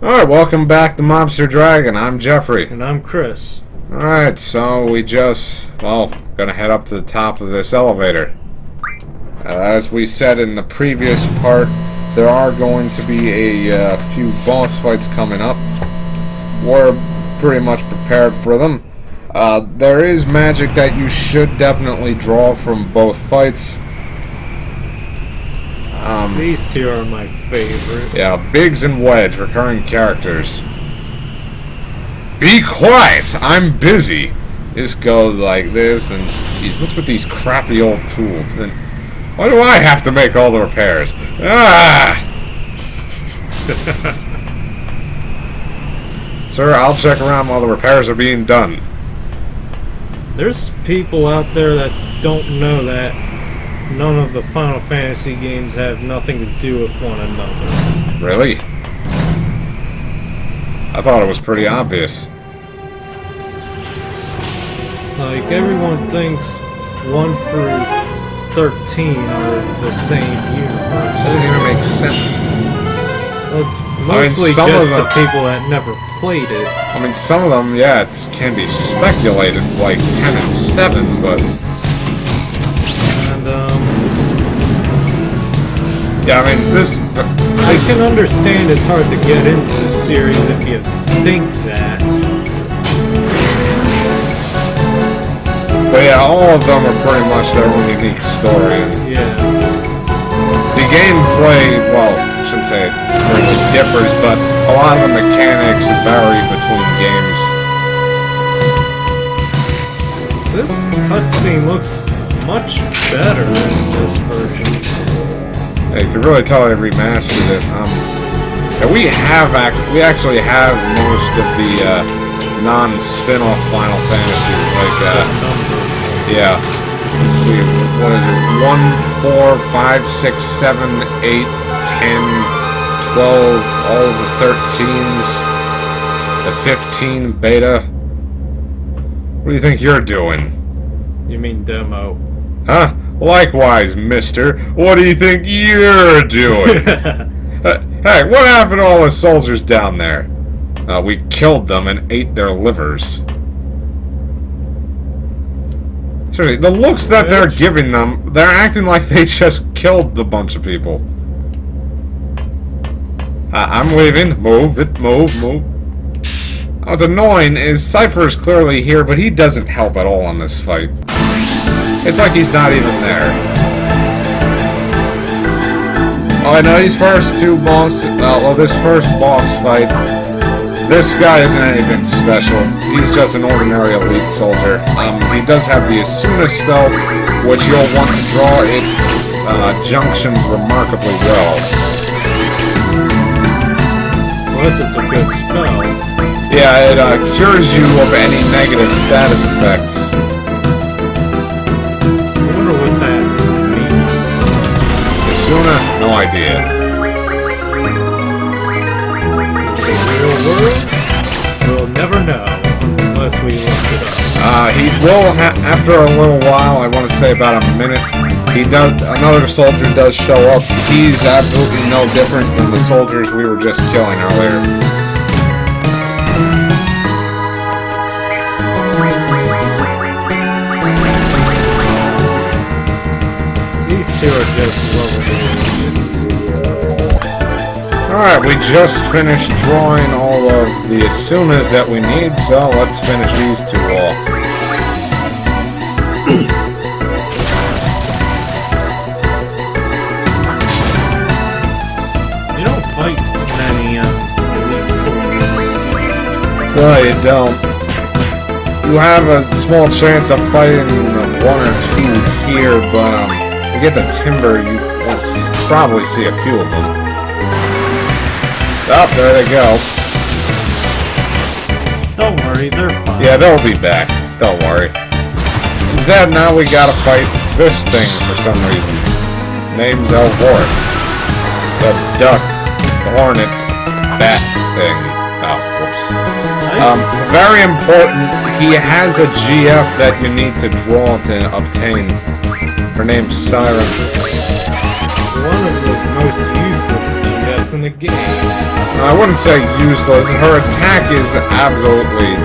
Alright, welcome back to Mobster Dragon. I'm Jeffrey. And I'm Chris. Alright, so we just, gonna head up to the top of this elevator. As we said in the previous part, there are going to be a few boss fights coming up. We're pretty much prepared for them. There is magic that you should definitely draw from both fights. These two are my favorite. Yeah, Biggs and Wedge, recurring characters. Be quiet! I'm busy! This goes like this, and what's with these crappy old tools? And why do I have to make all the repairs? Ah! Sir, I'll check around while the repairs are being done. There's people out there that don't know that none of the Final Fantasy games have nothing to do with one another. Really? I thought it was pretty obvious. Like, everyone thinks 1 through 13 are the same universe. That doesn't even make sense. Well, it's mostly just the people that never played it. I mean, some of them, yeah, it can be speculated, like 10 and 7, but... yeah, I mean, this... I can understand it's hard to get into the series if you think that. But yeah, all of them are pretty much their own unique story. Yeah. The gameplay, well, I shouldn't say it really differs, but a lot of the mechanics vary between games. This cutscene looks much better than this version. You can really tell they remastered it. And we actually have most of the non-spin-off Final Fantasy, like yeah. What is it? 1, 4, 5, 6, 7, 8, 10, 12, all of the 13s, the 15 beta. What do you think you're doing? You mean demo? Huh? Likewise, mister. What do you think you're doing? Hey, what happened to all the soldiers down there? We killed them and ate their livers. Seriously, the looks that they're giving them, they're acting like they just killed a bunch of people. I'm leaving. Move it, move. What's annoying is Cypher is clearly here, but he doesn't help at all in this fight. It's like he's not even there. Oh, I know these first two this first boss fight, this guy isn't anything special. He's just an ordinary elite soldier. He does have the Asuna spell, which you'll want to draw. It junctions remarkably well. Unless it's a good spell. Yeah, it cures you of any negative status effects. Asuna? No idea. Is it a real word? We'll never know unless we look it up. He will, after a little while, I want to say about a minute, another soldier does show up. He's absolutely no different than the soldiers we were just killing earlier. These two are just lovable idiots. Alright, we just finished drawing all of the Asunas that we need, so let's finish these two off. You don't fight many elite soldiers. No, you don't. You have a small chance of fighting 1 or 2 here, but to get the timber, you will probably see a few of them. Oh, there they go. Don't worry, they're fine. Yeah, they'll be back. Don't worry. Instead, now we gotta fight this thing for some reason. Name's Elvoret. The duck, the hornet, bat thing. Oh, whoops. Very important, he has a GF that you need to draw to obtain. Her name's Siren. One of the most useless GFs attacks in the game. I wouldn't say useless. Her attack is absolutely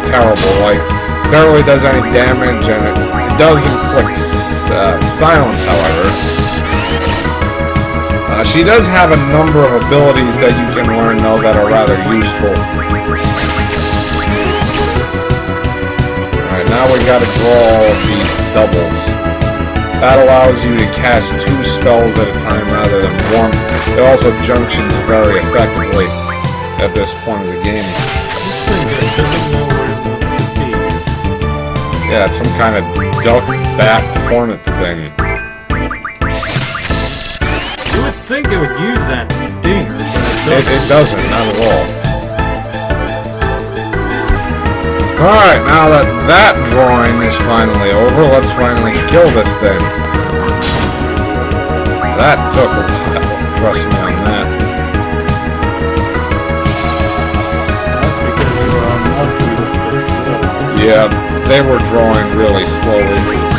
terrible. Like, barely does any damage, and it does inflict silence, however. She does have a number of abilities that you can learn, though, that are rather useful. Alright, now we gotta draw all of these doubles. That allows you to cast 2 spells at a time rather than 1. It also junctions very effectively at this point of the game. This thing just doesn't know where it wants to be. Yeah, it's some kind of duck, bat, hornet thing. You would think it would use that stinger, but It doesn't, not at all. Alright, now that that drawing is finally over, let's finally kill this thing. That took a while, trust me on that. That's because you were on monkey with it. Yeah, they were drawing really slowly.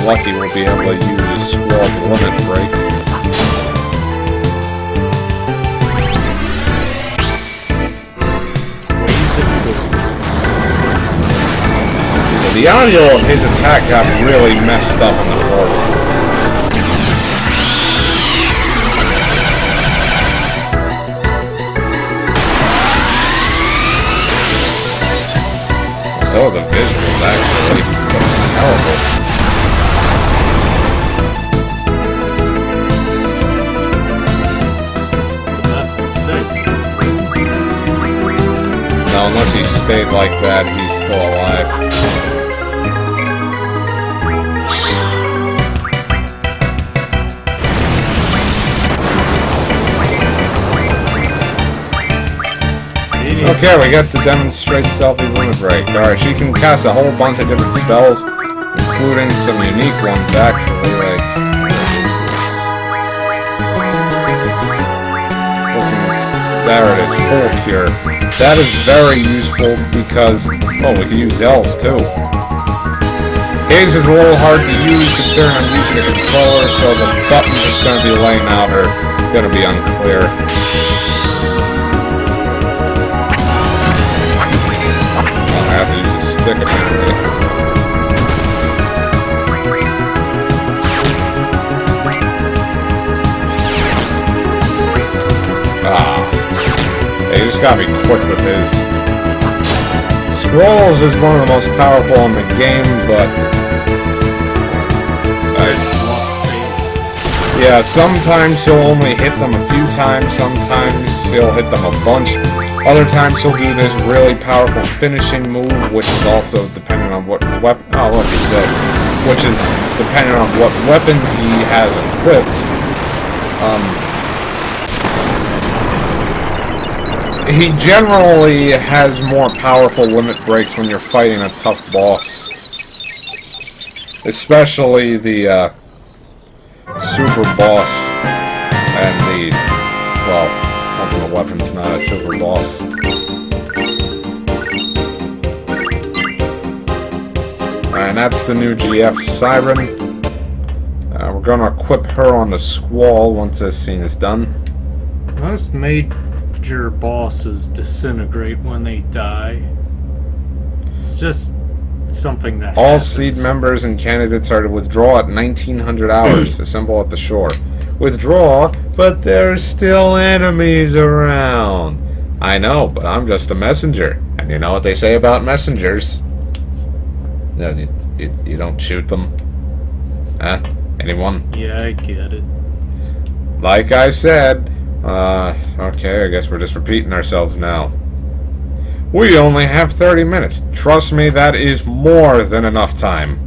Lucky we'll be able to use Squall's limit break. Yeah, the audio of his attack got really messed up in the portal. So the visuals actually looks terrible. No, unless he stayed like that, he's still alive. Okay, we got to demonstrate Selfie's limit break. Alright, she can cast a whole bunch of different spells, including some unique ones, actually. Like, there it is, full cure. That is very useful because, oh, we can use elves too. His is a little hard to use considering I'm using a controller, so the buttons it's going to be laying out are going to be unclear. I have to use a stick apparently. You just gotta be quick with his. Squalls is one of the most powerful in the game, but yeah, sometimes he'll only hit them a few times, sometimes he'll hit them a bunch. Other times he'll do this really powerful finishing move, which is also dependent on what weapon. Oh, look, he's dead. Which is dependent on what weapon he has equipped. He generally has more powerful limit breaks when you're fighting a tough boss. Especially the super boss and the, well, ultimate weapon's not a super boss. And that's the new GF Siren. We're gonna equip her on the Squall once this scene is done. Most major bosses disintegrate when they die. It's just something that All happens. seed members and candidates are to withdraw at 1900 hours. Assemble at the shore. Withdraw, but there's still enemies around. I know, but I'm just a messenger. And you know what they say about messengers? No, you don't shoot them. Huh? Anyone? Yeah, I get it. Like I said, okay, I guess we're just repeating ourselves now. We only have 30 minutes. Trust me, that is more than enough time.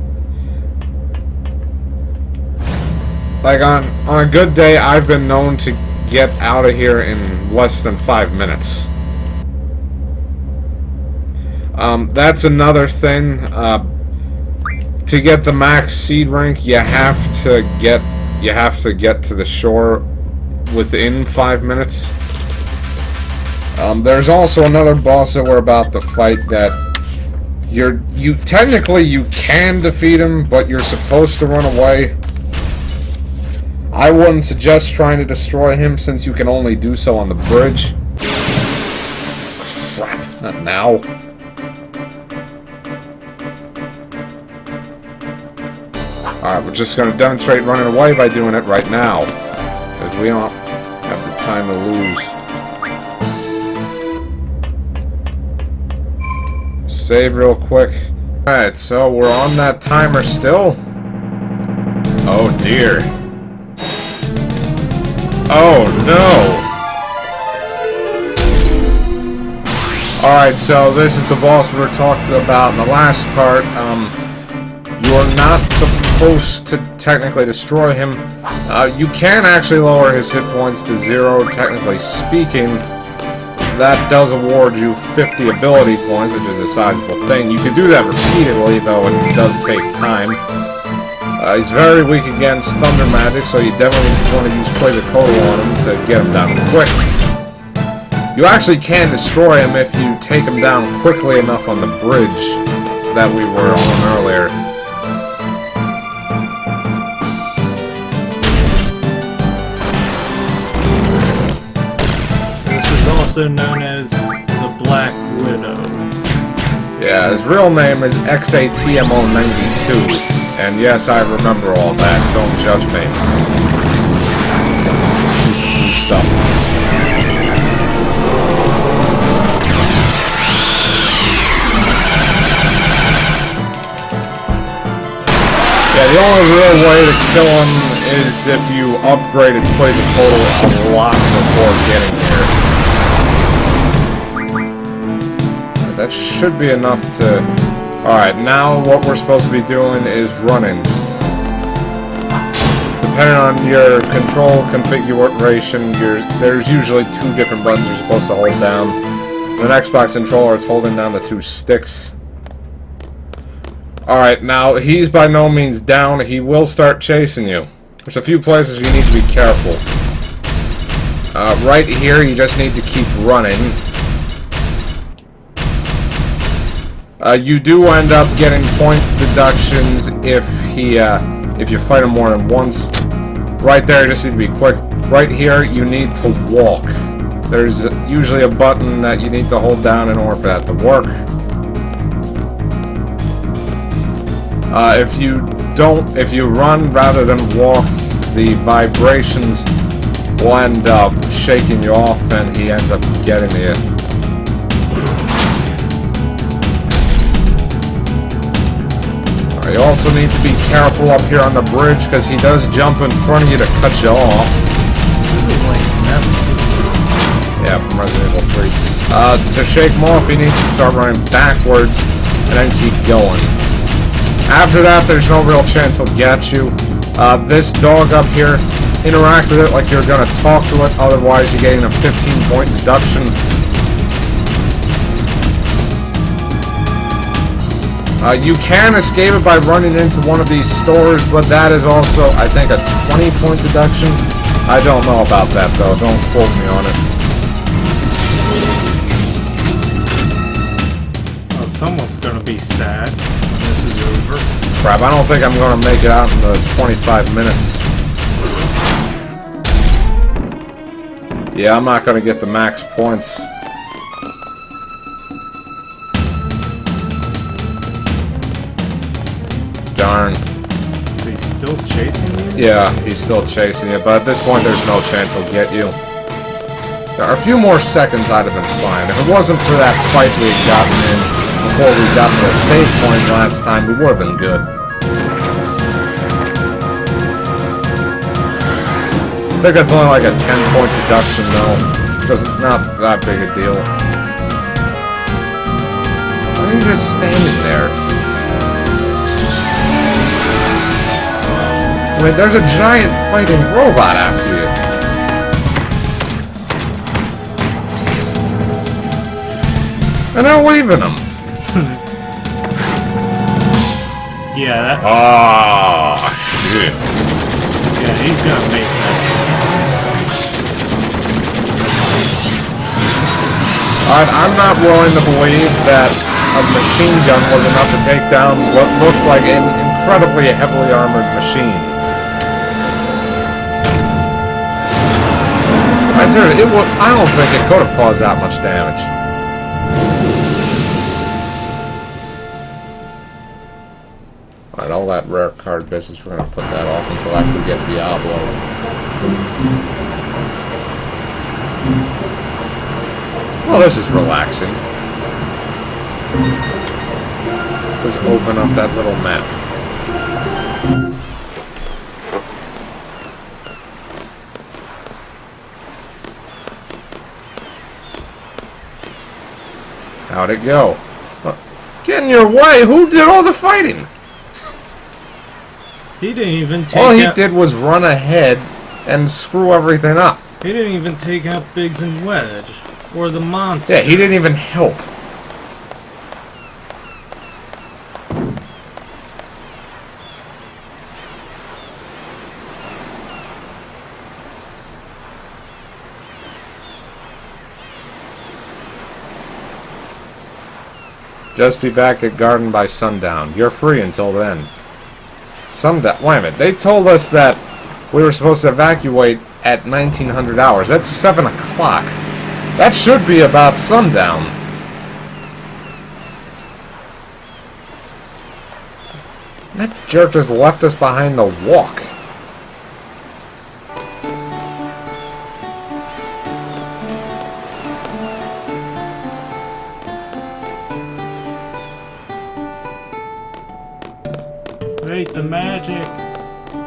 Like, on a good day, I've been known to get out of here in less than 5 minutes. That's another thing. To get the max seed rank, you have to get to the shore within 5 minutes. There's also another boss that we're about to fight that you technically you can defeat him, but you're supposed to run away. I wouldn't suggest trying to destroy him since you can only do so on the bridge. Crap, not now. Alright, we're just going to demonstrate running away by doing it right now. Because we don't have the time to lose. Save real quick. Alright, so we're on that timer still. Oh dear. Oh no! Alright, so this is the boss we were talking about in the last part. You're not supposed to technically destroy him. You can actually lower his hit points to 0, technically speaking. That does award you 50 ability points, which is a sizable thing. You can do that repeatedly, though it does take time. He's very weak against thunder magic, so you definitely want to use Quasar on him to get him down quick. You actually can destroy him if you take him down quickly enough on the bridge that we were on earlier. Also known as the Black Widow. Yeah, his real name is XATMO92, and yes, I remember all that. Don't judge me. Stuff. Yeah, the only real way to kill him is if you upgraded Quasar a lot before getting here. That should be enough to... Alright, now what we're supposed to be doing is running. Depending on your control configuration, there's usually 2 different buttons you're supposed to hold down. In an Xbox controller, it's holding down the 2 sticks. Alright, now, he's by no means down. He will start chasing you. There's a few places you need to be careful. Right here, you just need to keep running. You do end up getting point deductions if you fight him more than once. Right there, you just need to be quick. Right here, you need to walk. There's usually a button that you need to hold down in order for that to work. If you run rather than walk, the vibrations will end up shaking you off, and he ends up getting you. You also need to be careful up here on the bridge, because he does jump in front of you to cut you off. This is like Nemesis. Yeah, from Resident Evil 3. To shake him off, you need to start running backwards, and then keep going. After that, there's no real chance he'll get you. This dog up here, interact with it like you're going to talk to it, otherwise you're getting a 15-point deduction. You can escape it by running into one of these stores, but that is also, I think, a 20-point deduction. I don't know about that, though. Don't quote me on it. Oh, someone's gonna be sad when this is over. Crap, I don't think I'm gonna make it out in the 25 minutes. Yeah, I'm not gonna get the max points. Darn. Is he still chasing you? Yeah, he's still chasing you, but at this point there's no chance he'll get you. There are a few more seconds I'd have been fine. If it wasn't for that fight we had gotten in before we got to the save point last time, we would have been good. I think that's only like a 10-point deduction though. Because it's not that big a deal. Why are you just standing there? I mean, there's a giant fighting robot after you. And they're leaving him. Yeah, that... Ah, shit. Yeah, he's gonna make that. I'm not willing to believe that a machine gun was enough to take down what looks like an incredibly heavily armored machine. I don't think it could have caused that much damage. Alright, all that rare card business, we're going to put that off until after we get Diablo. Well, this is relaxing. Let's just open up that little map. How'd it go? Get in your way! Who did all the fighting? He didn't even take All he did was run ahead and screw everything up. He didn't even take out Biggs and Wedge. Or the monster. Yeah, he didn't even help. Just be back at Garden by sundown. You're free until then. Sundown? Wait a minute. They told us that we were supposed to evacuate at 1900 hours. That's 7 o'clock. That should be about sundown. That jerk just left us behind to walk. Wait, the magic.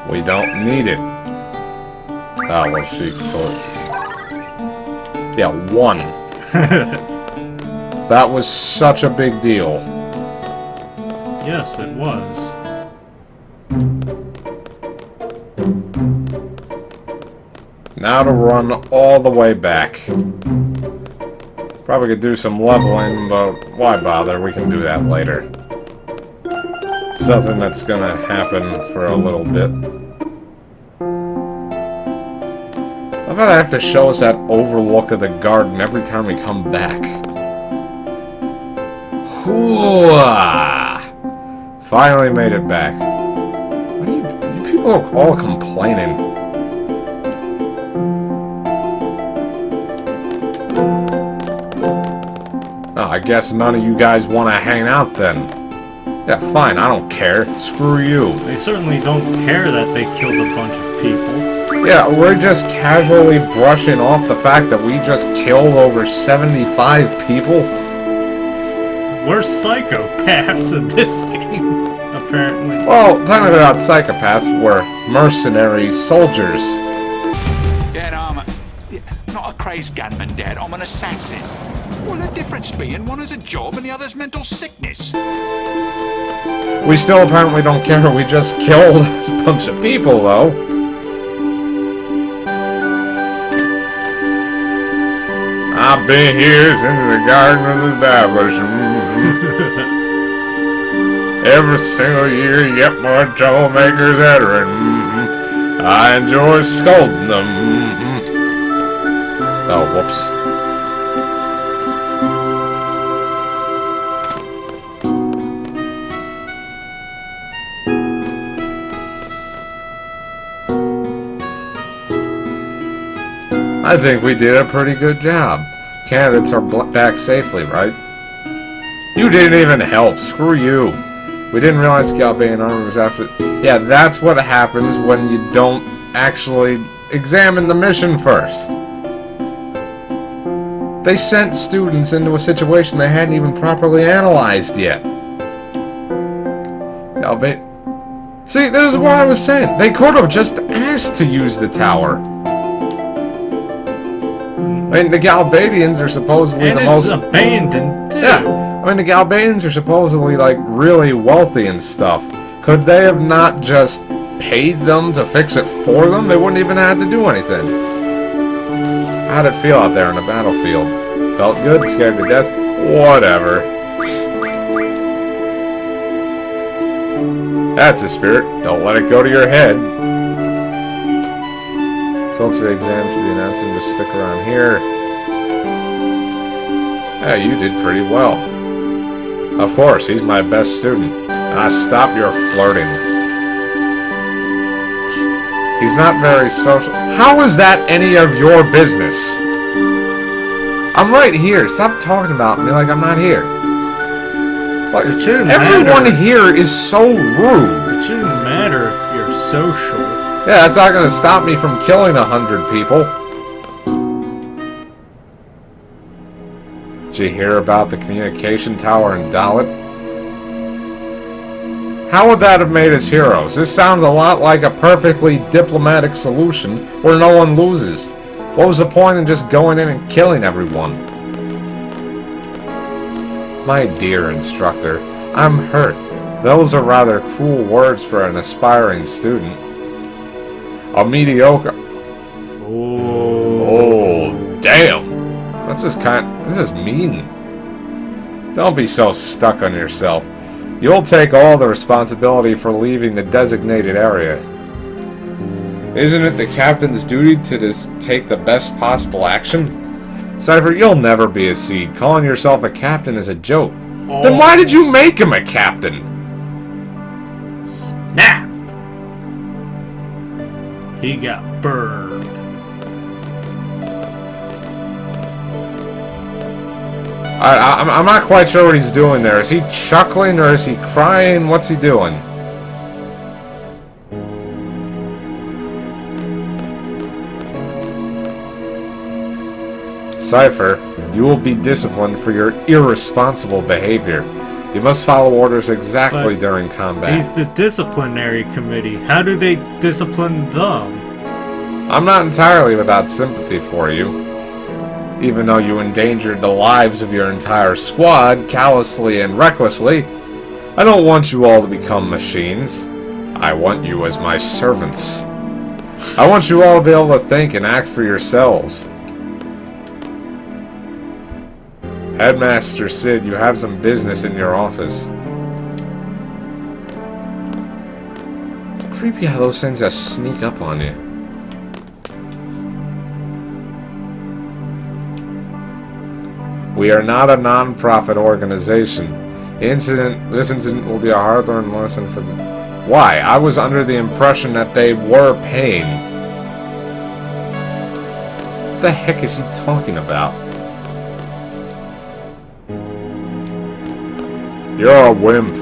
We don't need it. Oh, well, she could. Yeah, 1. That was such a big deal. Yes, it was. Now to run all the way back. Probably could do some leveling, but why bother? We can do that later. Something that's gonna happen for a little bit. I thought I have to show us that overlook of the garden every time we come back. Hooah! Finally made it back. What are you people are all complaining. Oh, I guess none of you guys want to hang out then. Yeah, fine, I don't care. Screw you. They certainly don't care that they killed a bunch of people. Yeah, we're just casually brushing off the fact that we just killed over 75 people. We're psychopaths in this game, apparently. Well, technically not psychopaths, we're mercenary soldiers. Yeah, no, I'm not a crazed gunman, Dad. I'm an assassin. Well, the difference being one has a job and the other's mental sickness. We still apparently don't care. We just killed a bunch of people, though. I've been here since the garden was established. Every single year, yet more troublemakers entering. I enjoy scolding them. Oh, whoops. I think we did a pretty good job. Candidates are back safely, right? You didn't even help. Screw you. We didn't realize Galbanian armor was after... Yeah, that's what happens when you don't actually examine the mission first. They sent students into a situation they hadn't even properly analyzed yet. Galbanian... See, this is what I was saying. They could have just asked to use the tower. I mean, the Galbadians are supposedly and the it's most... abandoned, too. Yeah. I mean, the Galbadians are supposedly, like, really wealthy and stuff. Could they have not just paid them to fix it for them? They wouldn't even have to do anything. How'd it feel out there in the battlefield? Felt good? Scared to death? Whatever. That's the spirit. Don't let it go to your head. Results of the exam should be announced and just stick around here. Yeah, you did pretty well. Of course, he's my best student. Ah, stop your flirting. He's not very social. How is that any of your business? I'm right here. Stop talking about me like I'm not here. Like, It shouldn't everyone matter. here is so rude. It shouldn't matter if you're social. Yeah, that's not going to stop me from killing 100 people. Did you hear about the communication tower in Dollet? How would that have made us heroes? This sounds a lot like a perfectly diplomatic solution where no one loses. What was the point in just going in and killing everyone? My dear instructor, I'm hurt. Those are rather cruel words for an aspiring student. A mediocre... Oh, damn! This is mean. Don't be so stuck on yourself. You'll take all the responsibility for leaving the designated area. Isn't it the captain's duty to just take the best possible action? Cypher, you'll never be a seed. Calling yourself a captain is a joke. Oh. Then why did you make him a captain? Snap! He got burned. I'm not quite sure what he's doing there. Is he chuckling or is he crying? What's he doing? Cypher, you will be disciplined for your irresponsible behavior. You must follow orders exactly But during combat. He's the disciplinary committee. How do they discipline them? I'm not entirely without sympathy for you. Even though you endangered the lives of your entire squad, callously and recklessly, I don't want you all to become machines. I want you as my servants. I want you all to be able to think and act for yourselves. Headmaster Sid, you have some business in your office. It's creepy how those things just sneak up on you. We are not a non-profit organization. This incident will be a hard-learned lesson for the... Why? I was under the impression that they were paying. What the heck is he talking about? You're a wimp.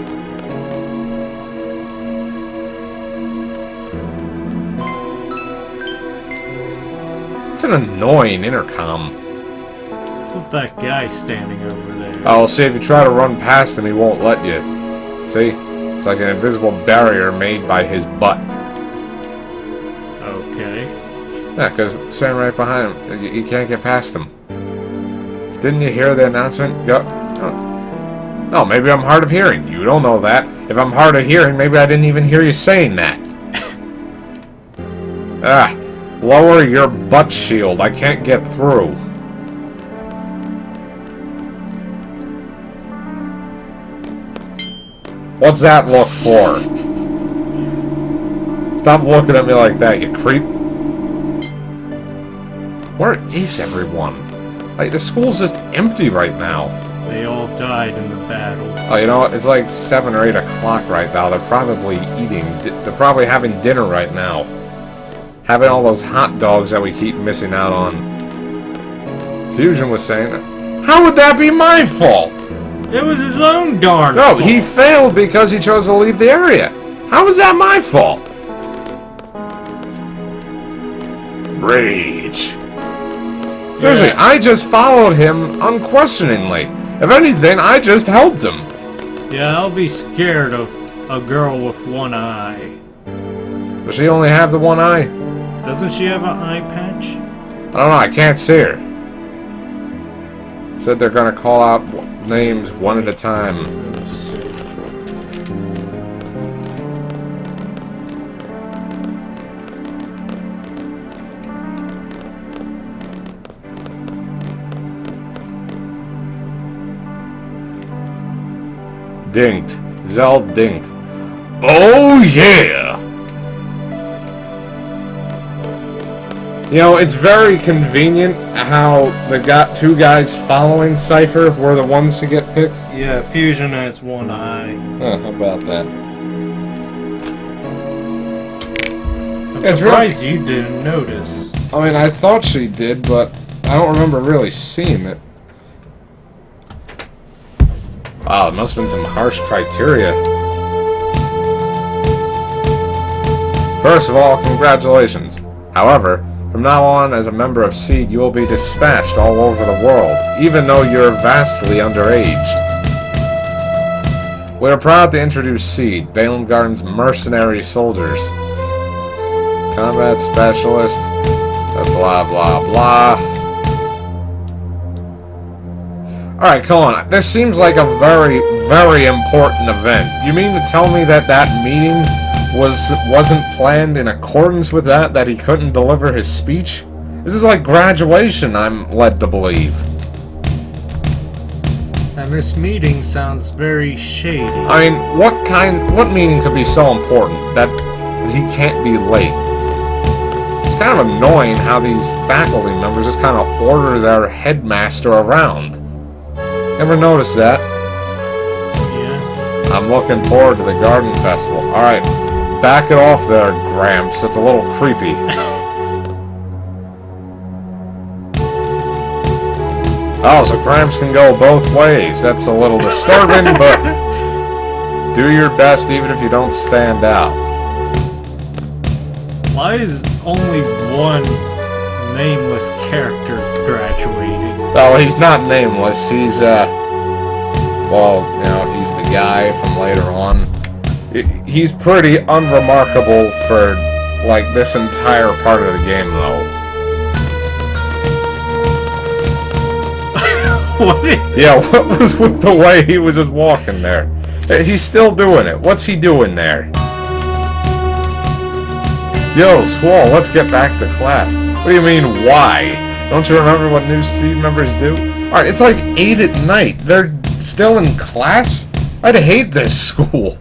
It's an annoying intercom. What's with that guy standing over there? Oh, see, if you try to run past him, he won't let you. See? It's like an invisible barrier made by his butt. Okay. Yeah, because standing right behind him, you can't get past him. Didn't you hear the announcement? Go. Oh. No, maybe I'm hard of hearing. You don't know that. If I'm hard of hearing, maybe I didn't even hear you saying that. Lower your butt shield. I can't get through. What's that look for? Stop looking at me like that, you creep. Where is everyone? Like, the school's just empty right now. They all died in the battle. Oh, you know what? It's like 7 or 8 o'clock right now. They're probably eating. They're probably having dinner right now. Having all those hot dogs that we keep missing out on. Fusion was saying, how would that be my fault? It was his own darn No, fault. he failed because he chose to leave the area. How is that my fault? Rage. Seriously, Yeah. I just followed him unquestioningly. If anything, I just helped him. Yeah, I'll be scared of a girl with one eye. Does she only have the one eye? Doesn't she have an eye patch? I don't know, I can't see her. Said they're gonna call out names one at a time. Let's see. Dinked. Zell dinked. Oh yeah! You know, it's very convenient how the two guys following Cypher were the ones to get picked. Yeah, Fusion has one eye. How about that? I'm surprised you didn't notice. I mean, I thought she did, but I don't remember really seeing it. Wow, it must have been some harsh criteria. First of all, congratulations. However, from now on, as a member of SEED, you will be dispatched all over the world, even though you're vastly underage. We are proud to introduce SEED, Balaam Garden's mercenary soldiers. Combat specialist, blah blah blah. Alright, come on. This seems like a very, very important event. You mean to tell me that meeting wasn't planned in accordance with that he couldn't deliver his speech? This is like graduation, I'm led to believe. And this meeting sounds very shady. I mean, what meeting could be so important that he can't be late? It's kind of annoying how these faculty members just kind of order their headmaster around. Ever notice that? Yeah. I'm looking forward to the garden festival. Alright. Back it off there, Gramps. It's a little creepy. Oh, so Gramps can go both ways. That's a little disturbing, but do your best even if you don't stand out. Why is only one nameless character graduating? Oh, he's not nameless. He's, well, you know, he's the guy from later on. He's pretty unremarkable for, like, this entire part of the game, though. What? Yeah, what was with the way he was just walking there? He's still doing it. What's he doing there? Yo, Swole, let's get back to class. What do you mean, why? Don't you remember what new SEED members do? Alright, it's like 8 at night. They're still in class? I'd hate this school.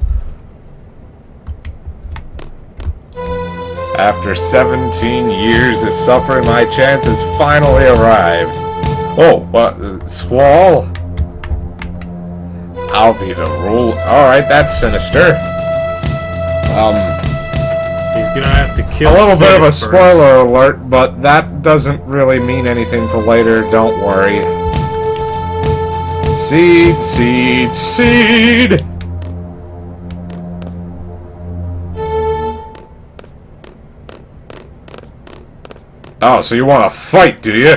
After 17 years of suffering, my chance has finally arrived. Oh, what? Squall? I'll be the rule. Alright, that's sinister. He's gonna have to kill a little bit of a first. spoiler alert, but that doesn't really mean anything for later, don't worry. SEED, SEED, SEED! Oh, so you want to fight, do you?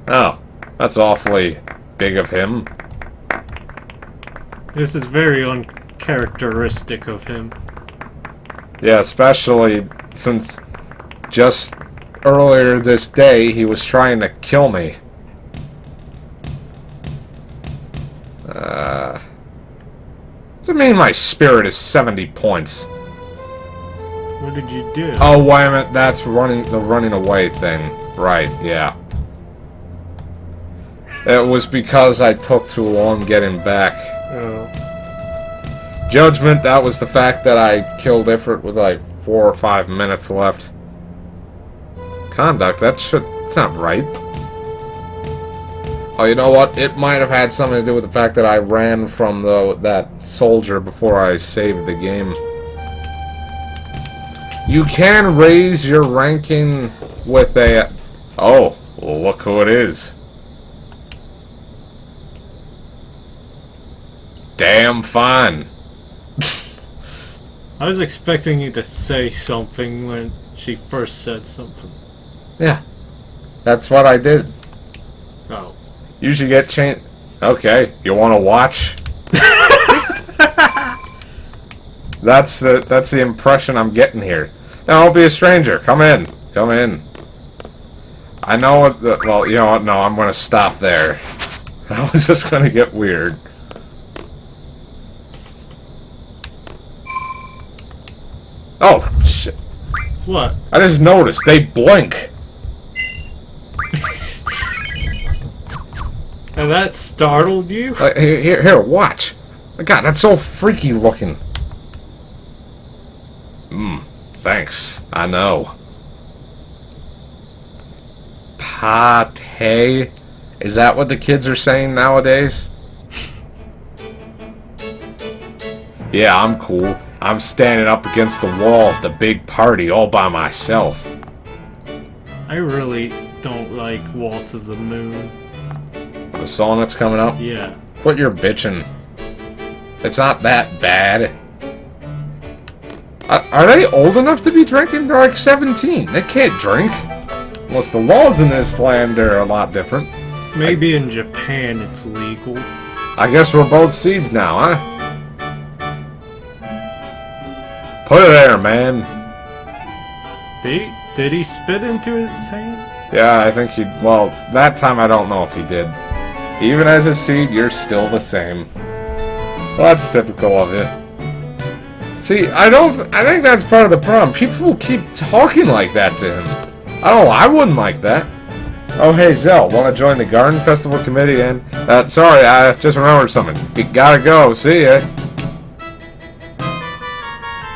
Oh, that's awfully big of him. This is very uncharacteristic of him. Yeah, especially since just earlier this day he was trying to kill me. Does it mean my spirit is 70 points? What did you do? Oh, wait a minute, that's the running away thing. Right, yeah. It was because I took too long getting back. Oh. Judgment, that was the fact that I killed Elvoret with like 4 or 5 minutes left. Conduct, it's not right. Oh, you know what? It might have had something to do with the fact that I ran from that soldier before I saved the game. You can raise your ranking with a... Oh, well, look who it is. Damn fine. I was expecting you to say something when she first said something. Yeah. That's what I did. Oh. You should get changed. Okay, you want to watch? That's the impression I'm getting here. Now, don't be a stranger. Come in. Come in. I know what well, you know what? No, I'm going to stop there. That was just going to get weird. Oh, shit. What? I just noticed. They blink. And that startled you? Here, watch. God, that's so freaky looking. Thanks. I know. Pate? Is that what the kids are saying nowadays? Yeah, I'm cool. I'm standing up against the wall at the big party all by myself. I really don't like Waltz of the Moon. The song that's coming up? Yeah. What you're bitching. It's not that bad. Are they old enough to be drinking? They're like 17. They can't drink. Unless the laws in this land are a lot different. Maybe in Japan it's legal. I guess we're both seeds now, huh? Put it there, man. Did he spit into his hand? Yeah, I think he... Well, that time I don't know if he did. Even as a seed, you're still the same. Well, that's typical of you. See, I think that's part of the problem. People will keep talking like that to him. I don't know, I wouldn't like that. Oh, hey, Zell, want to join the Garden Festival Committee? And sorry, I just remembered something. You gotta go. See ya.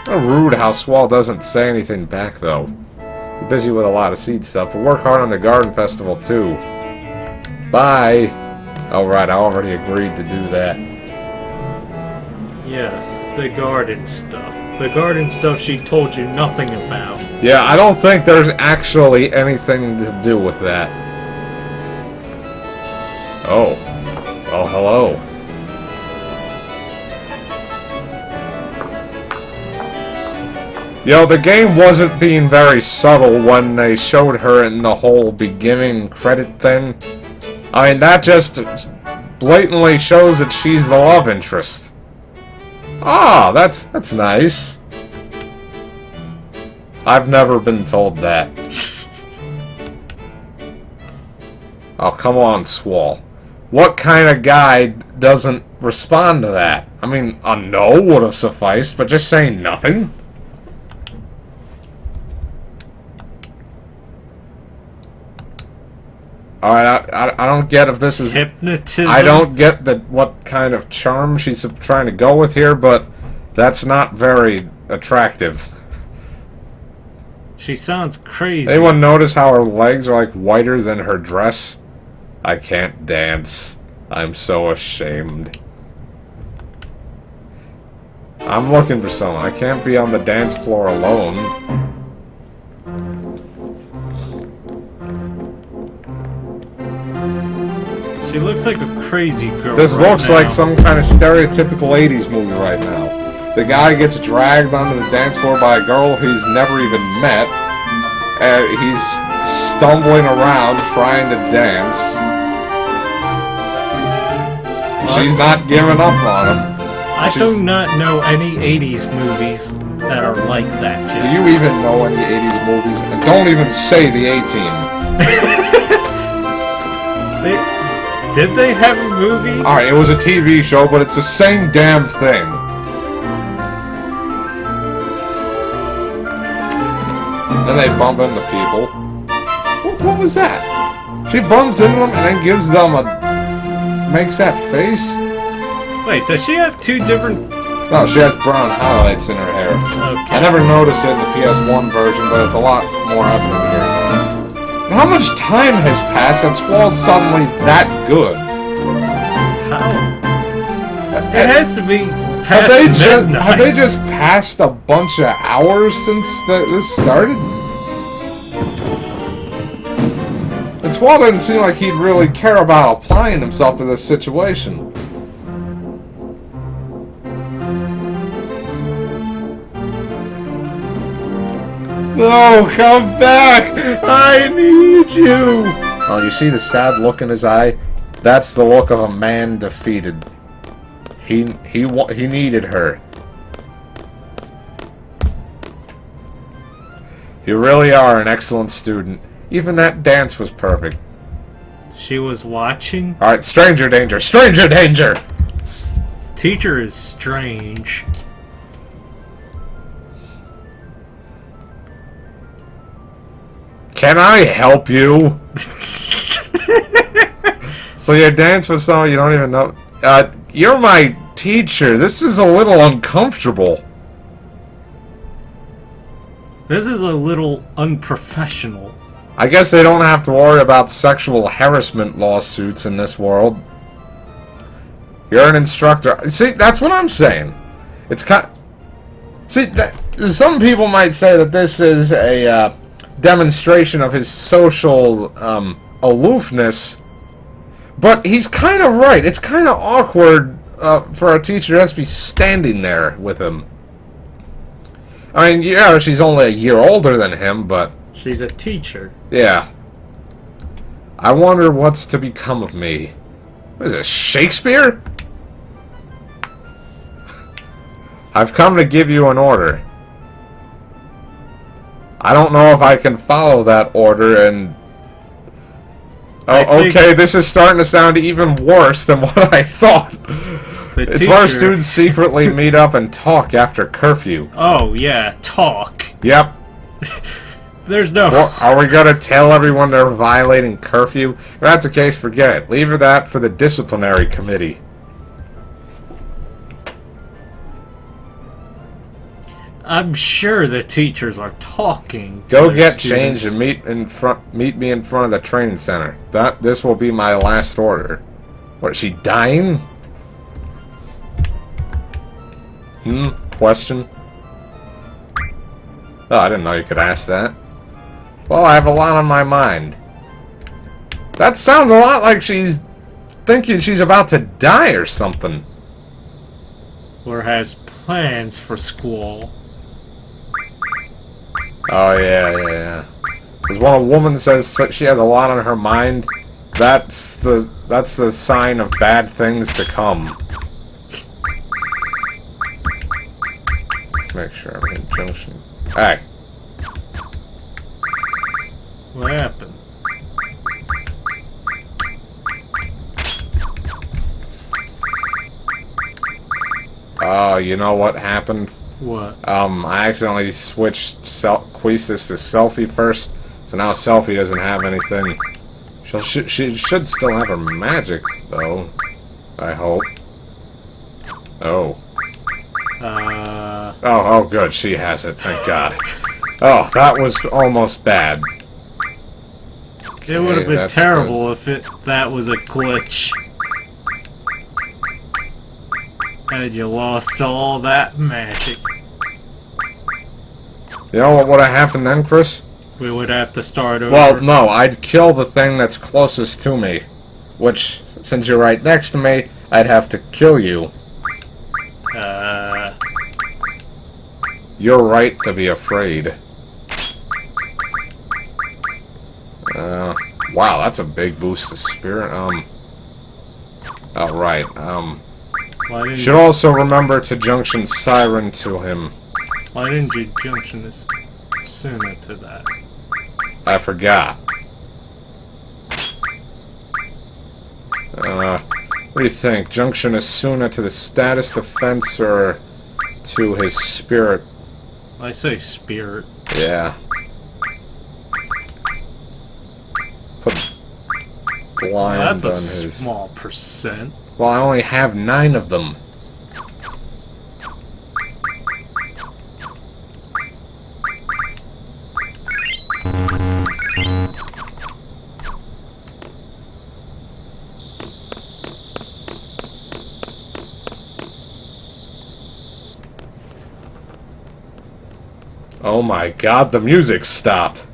So rude how Swall doesn't say anything back, though. You're busy with a lot of seed stuff, but work hard on the Garden Festival, too. Bye. Oh, right, I already agreed to do that. Yes, the garden stuff. The garden stuff she told you nothing about. Yeah, I don't think there's actually anything to do with that. Oh. Well, hello. Yo, the game wasn't being very subtle when they showed her in the whole beginning credit thing. I mean, that just blatantly shows that she's the love interest. Ah, that's nice. I've never been told that. Oh, come on, Swall. What kind of guy doesn't respond to that? I mean, a no would have sufficed, but just saying nothing? Alright, I don't get if this is... Hypnotism? I don't get what kind of charm she's trying to go with here, but that's not very attractive. She sounds crazy. Anyone notice how her legs are like whiter than her dress? I can't dance. I'm so ashamed. I'm looking for someone. I can't be on the dance floor alone. She looks like a crazy girl. This right looks now. like some kind of stereotypical 80s movie right now. The guy gets dragged onto the dance floor by a girl he's never even met. He's stumbling around trying to dance. She's not giving up on him. I do not know any 80s movies that are like that, Jim. Do you even know any 80s movies? And don't even say the A-Team. Did they have a movie? Alright, it was a TV show, but it's the same damn thing. Then they bump into people. What was that? She bumps into them and then gives them makes that face? Wait, does she have two different... No, she has brown highlights in her hair. Okay. I never noticed it in the PS1 version, but it's a lot more evident here. And how much time has passed and Squall's suddenly that good? How? It has to be past midnight. Have they just passed a bunch of hours since this started? And Squall didn't seem like he'd really care about applying himself to this situation. No, come back! I need you! Oh, you see the sad look in his eye? That's the look of a man defeated. He needed her. You really are an excellent student. Even that dance was perfect. She was watching? Alright, stranger danger! Stranger danger! Teacher is strange. Can I help you? So your dance with someone you don't even know. You're my teacher. This is a little uncomfortable. This is a little unprofessional. I guess they don't have to worry about sexual harassment lawsuits in this world. You're an instructor. See, that's what I'm saying. It's kind. See, some people might say that this is a demonstration of his social aloofness, but he's kind of right. It's kind of awkward for a teacher to just be standing there with him. I mean, yeah, she's only a year older than him, but she's a teacher. Yeah. I wonder what's to become of me. What is this, Shakespeare? I've come to give you an order. I don't know if I can follow that order, and... Oh, okay, this is starting to sound even worse than what I thought. It's where students secretly meet up and talk after curfew. Oh, yeah, talk. Yep. There's no... Well, are we going to tell everyone they're violating curfew? If that's the case, forget it. Leave that for the disciplinary committee. I'm sure the teachers are talking to Go their get students. changed and meet me in front of the training center. This will be my last order. What, is she dying? Question? Oh, I didn't know you could ask that. Well, I have a lot on my mind. That sounds a lot like she's thinking she's about to die or something. Or has plans for school. Oh, yeah. Because when a woman says she has a lot on her mind, that's the sign of bad things to come. Make sure I'm in junction. Hey. What happened? Oh, you know what happened? What? I accidentally switched Queesis to Selfie first, so now Selfie doesn't have anything. She should still have her magic, though. I hope. Oh. Oh, good. She has it. Thank God. Oh, that was almost bad. It would have been terrible if that was a glitch. And you lost all that magic. You know what would have happened then, Chris? We would have to start over. Well, no. I'd kill the thing that's closest to me. Which, since you're right next to me, I'd have to kill you. You're right to be afraid. Wow, that's a big boost to spirit. Alright, should also remember to junction Siren to him. Why didn't you junction this sooner to that? I forgot. What do you think? Junction Asuna to the status defense or to his spirit? I say spirit. Yeah. Put blind That's a on his... small percent. Well, I only have 9 of them. Oh my God, the music stopped.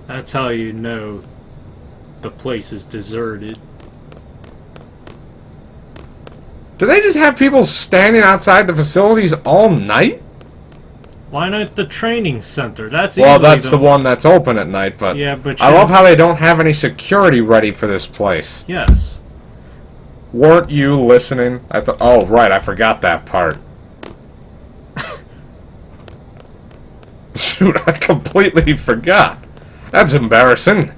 That's how you know the place is deserted. Do they just have people standing outside the facilities all night? Why not the training center? That's well, that's the one that's open at night, but, yeah, but I love how they don't have any security ready for this place. Yes. Weren't you listening? I thought. Oh, right, I forgot that part. Shoot, I completely forgot. That's embarrassing.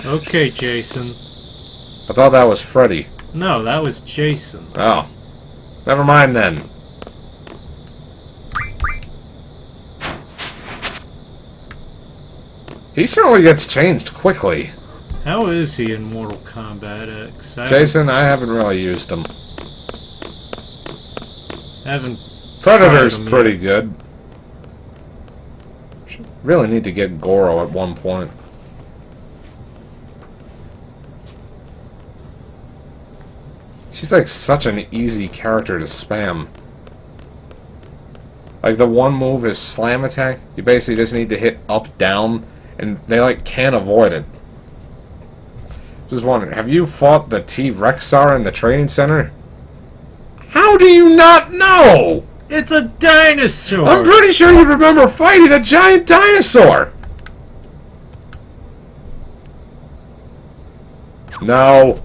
Okay, Jason. I thought that was Freddy. No, that was Jason. Oh. Never mind then. He certainly gets changed quickly. How is he in Mortal Kombat X? Jason, I haven't really used him. Haven't. Predator's tried him pretty yet. good. Really need to get Goro at one point. She's like such an easy character to spam. Like the one move is slam attack. You basically just need to hit up, down, and they like can't avoid it. Just wondering, have you fought the T-Rexaur in the training center? How do you not know? It's a dinosaur! I'm pretty sure you remember fighting a giant dinosaur! No.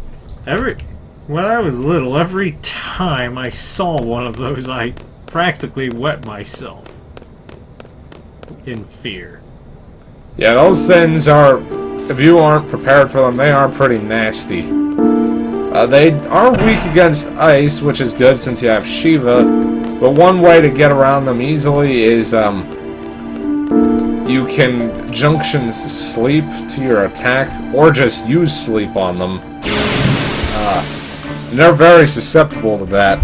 When I was little, every time I saw one of those, I practically wet myself. In fear. Yeah, those things are, if you aren't prepared for them, they are pretty nasty. They are weak against ice, which is good since you have Shiva. But one way to get around them easily is you can junctions sleep to your attack, or just use sleep on them. And they're very susceptible to that.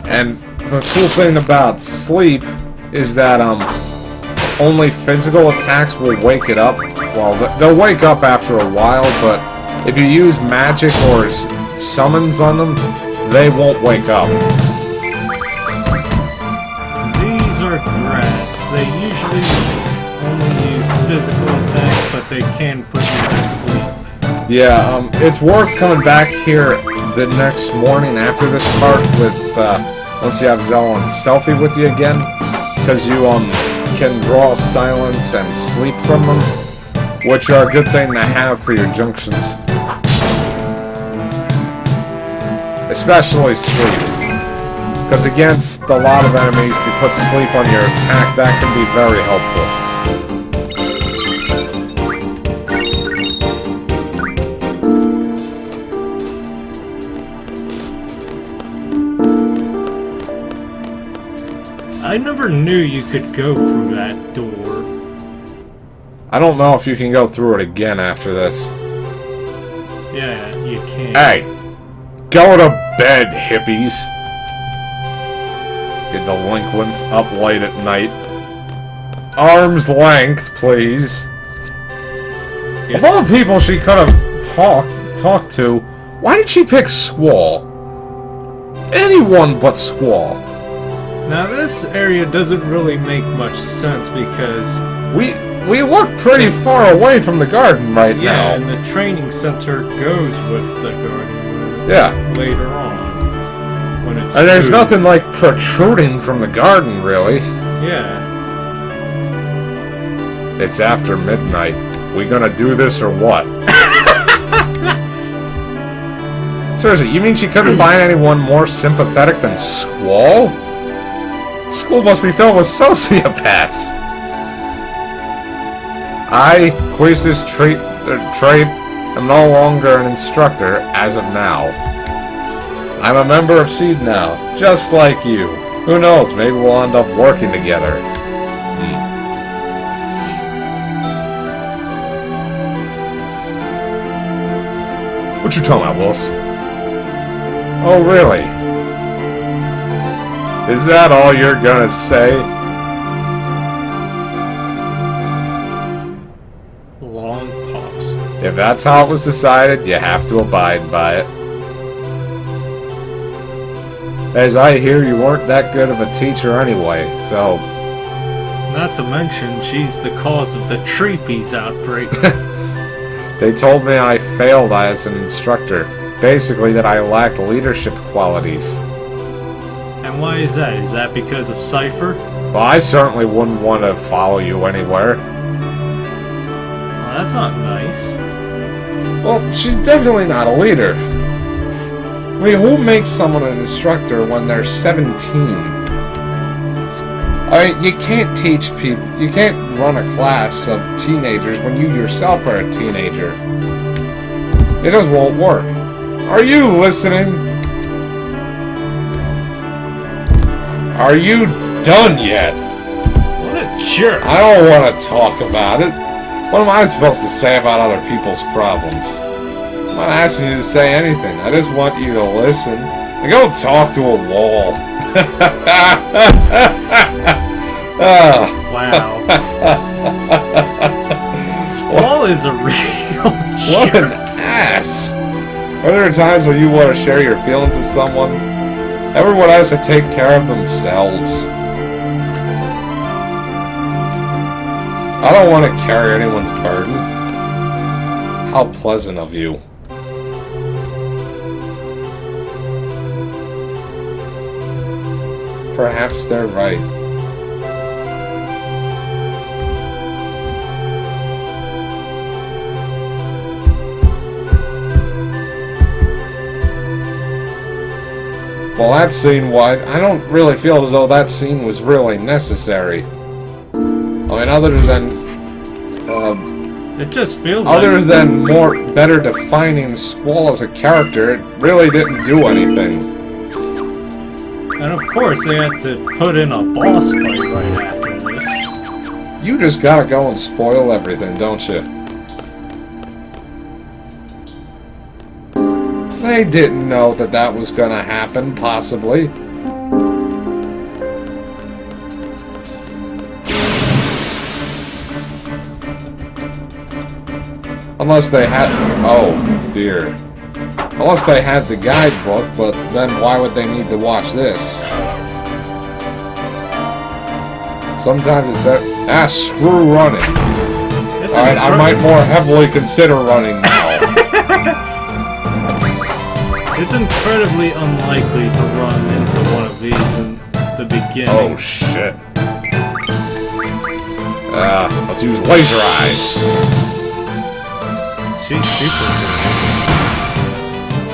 And the cool thing about sleep is that only physical attacks will wake it up. Well, they'll wake up after a while, but if you use magic or summons on them, they won't wake up. These are grats. They usually only use physical attack, but they can put you to sleep. Yeah, it's worth coming back here the next morning after this part with, once you have Zell and Selfie with you again, because you, can draw silence and sleep from them, which are a good thing to have for your junctions. Especially sleep. Because against a lot of enemies, if you put sleep on your attack, that can be very helpful. I never knew you could go through that door. I don't know if you can go through it again after this. Yeah, you can. Hey! Go to bed, hippies! You delinquents up late at night. Arm's length, please. Yes. Of all the people she could have talked to, why did she pick Squall? Anyone but Squall. Now this area doesn't really make much sense because We look pretty far away from the garden right now. and the training center goes with the garden Yeah. later on when it's And there's moved. nothing like protruding from the garden, really. Yeah. It's after midnight. We gonna do this or what? Seriously, you mean she couldn't find anyone more sympathetic than Squall? School must be filled with sociopaths. I, Quasis Trait, am no longer an instructor as of now. I'm a member of Seed now, just like you. Who knows, maybe we'll end up working together. What you talking about, Willis? Oh, really? Is that all you're gonna say? Long pause. If that's how it was decided, you have to abide by it. As I hear, you weren't that good of a teacher anyway, so... Not to mention, she's the cause of the Treepies outbreak. They told me I failed as an instructor. Basically, that I lacked leadership qualities. And why is that? Is that because of Cypher? Well, I certainly wouldn't want to follow you anywhere. Well, that's not nice. Well, she's definitely not a leader. I mean, who makes someone an instructor when they're 17? I mean, you can't teach people, you can't run a class of teenagers when you yourself are a teenager. It just won't work. Are you listening? Are you done yet? What a jerk! I don't want to talk about it. What am I supposed to say about other people's problems? I'm not asking you to say anything. I just want you to listen. And go talk to a wall. Wow. Squall is a real What an jerk. ass! Are there times when you want to share your feelings with someone? Everyone has to take care of themselves. I don't want to carry anyone's burden. How pleasant of you. Perhaps they're right. Well, that scene, I don't really feel as though that scene was really necessary. I mean, other than It just feels other like... than better defining Squall as a character, it really didn't do anything. And of course they had to put in a boss fight right after this. You just gotta go and spoil everything, don't you? They didn't know that that was gonna happen, possibly. Unless they had... Oh, dear. Unless they had the guidebook, but then why would they need to watch this? Sometimes it's that... Ah, screw running. Alright, I might more heavily consider running now. It's incredibly unlikely to run into one of these in the beginning. Oh, shit. Let's use laser eyes. She's super good.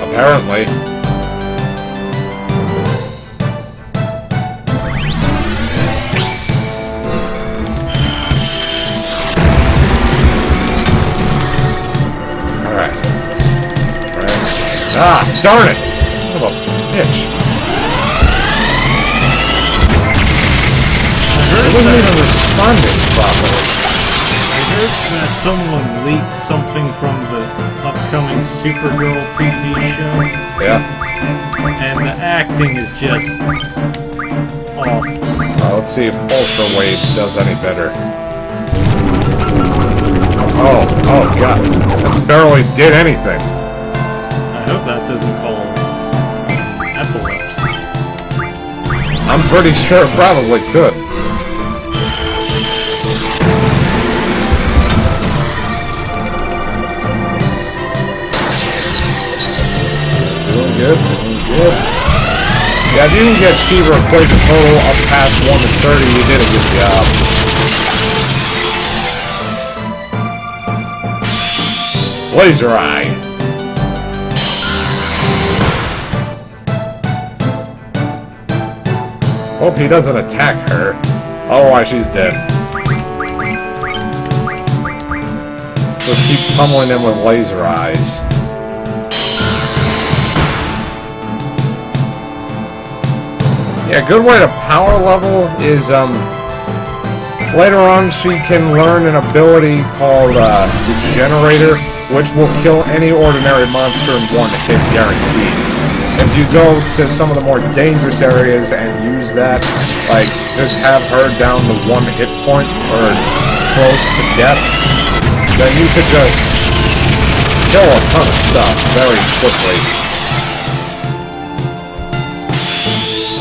Apparently. Alright. Ah, darn it! What a bitch. It wasn't even responding properly. I heard that someone leaked something from the upcoming Supergirl TV show. Yeah. And the acting is just off. Let's see if Ultra Waves does any better. Oh god. That barely did anything. I hope that doesn't cause epilepsy. I'm pretty sure it probably could. Doing good. Yeah, if you can get Shiva Poison total up past 1 to 30, you did a good job. Laser Eye. Hope he doesn't attack her. Otherwise, she's dead. Just keep pummeling him with laser eyes. Yeah, a good way to power level is, later on she can learn an ability called, Degenerator, which will kill any ordinary monster in one hit guaranteed. If you go to some of the more dangerous areas and use that, like, just have her down to 1 hit point, or close to death, then you could just kill a ton of stuff very quickly.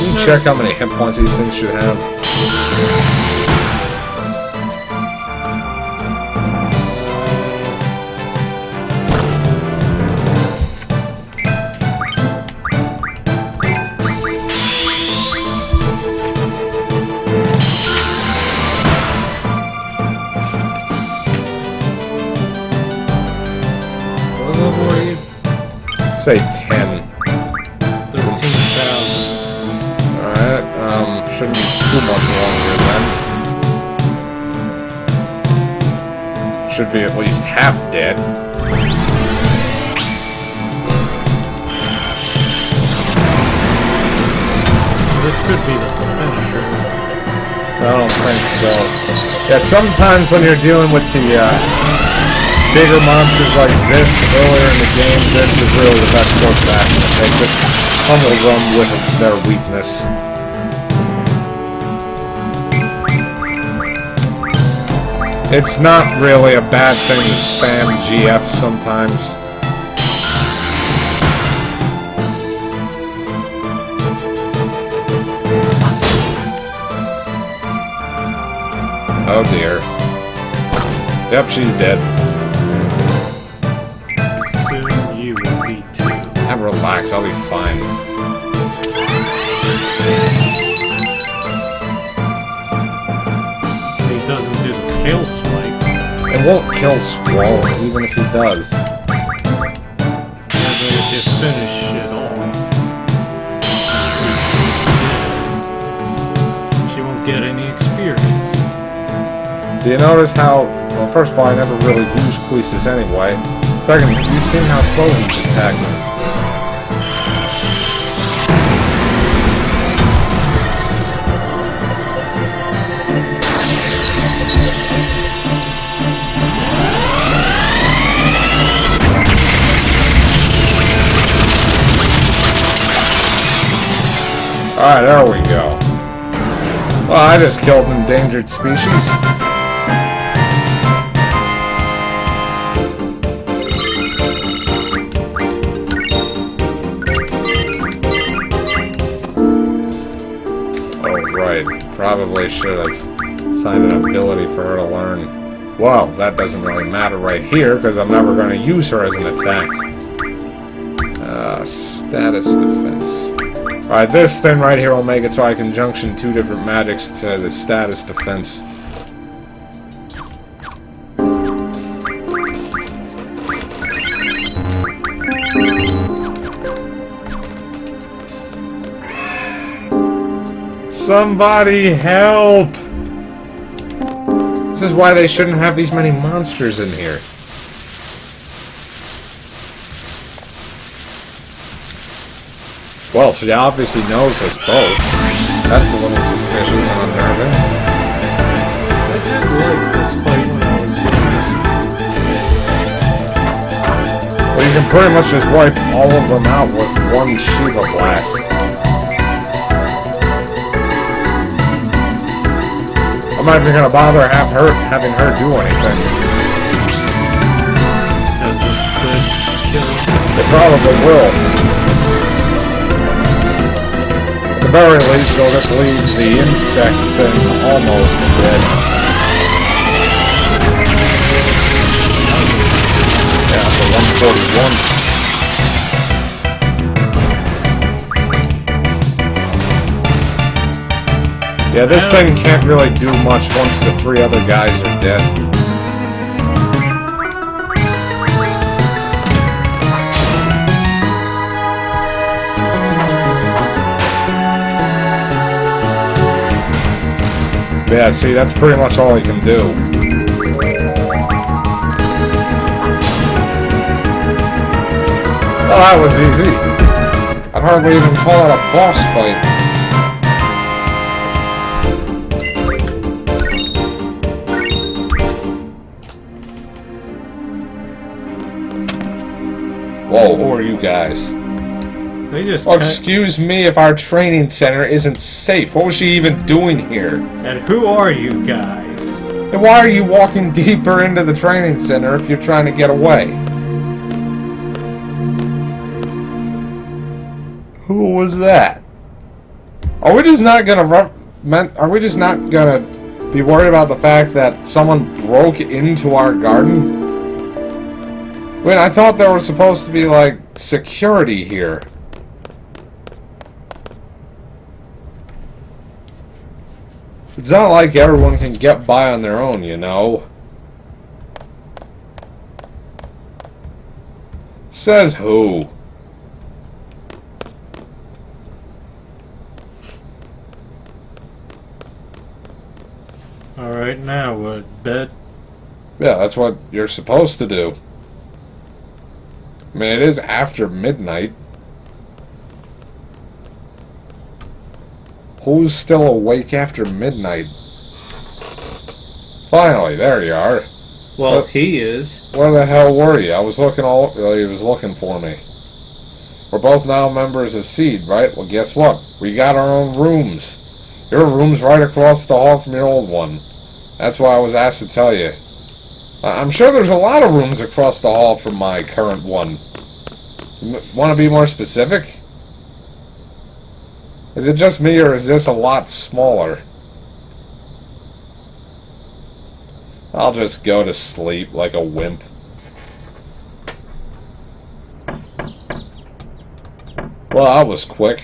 Let me check how many hit points these things should have. What level are you? Say 10. 13,000. Alright, shouldn't be too much longer then. Should be at least half dead. This could be the finisher. I don't think so. Yeah, sometimes when you're dealing with the bigger monsters like this earlier in the game, this is really the best course of action to take. Just pummel them with their weakness. It's not really a bad thing to spam GF sometimes. Oh dear. Yep, she's dead. Soon you will be too. And relax, I'll be fine. He doesn't do the tail swipe. It won't kill Squall, even if he does. Yeah, but if you finish it off, she won't get any experience. Do you notice how, well, first of all, I never really used Queesis anyway. Second, you've seen how slow he's attacking. Alright, there we go. Well, I just killed an endangered species. Probably should have signed an ability for her to learn. Well, that doesn't really matter right here, because I'm never going to use her as an attack. Status defense. Alright, this thing right here will make it so I can junction two different magics to the status defense. Somebody help! This is why they shouldn't have these many monsters in here. Well, she obviously knows us both. That's a little suspicious and unnerving. I did like this fight when I was younger. Well, you can pretty much just wipe all of them out with one Shiva Blast. I'm not even gonna bother having her do anything. Does this could kill him? It probably will. At the very least, they'll just leave the insect thing almost dead. Yeah, for 141. Yeah, this thing can't really do much once the three other guys are dead. Yeah, see, that's pretty much all he can do. Well, that was easy. I'd hardly even call it a boss fight. Whoa, who are you guys? They just Oh, excuse me if our training center isn't safe. What was she even doing here? And who are you guys? And why are you walking deeper into the training center if you're trying to get away? Who was that? Are we just not gonna be worried about the fact that someone broke into our garden? I mean, I thought there was supposed to be, like, security here. It's not like everyone can get by on their own, you know? Says who? Alright, now what? Bed? Yeah, that's what you're supposed to do. I mean, it is after midnight. Who's still awake after midnight? Finally, there you are. Well, he is. Where the hell were you? I was looking all... He was looking for me. We're both now members of Seed, right? Well, guess what? We got our own rooms. Your room's right across the hall from your old one. That's why I was asked to tell you. I'm sure there's a lot of rooms across the hall from my current one. Want to be more specific? Is it just me, or is this a lot smaller? I'll just go to sleep like a wimp. Well, that was quick.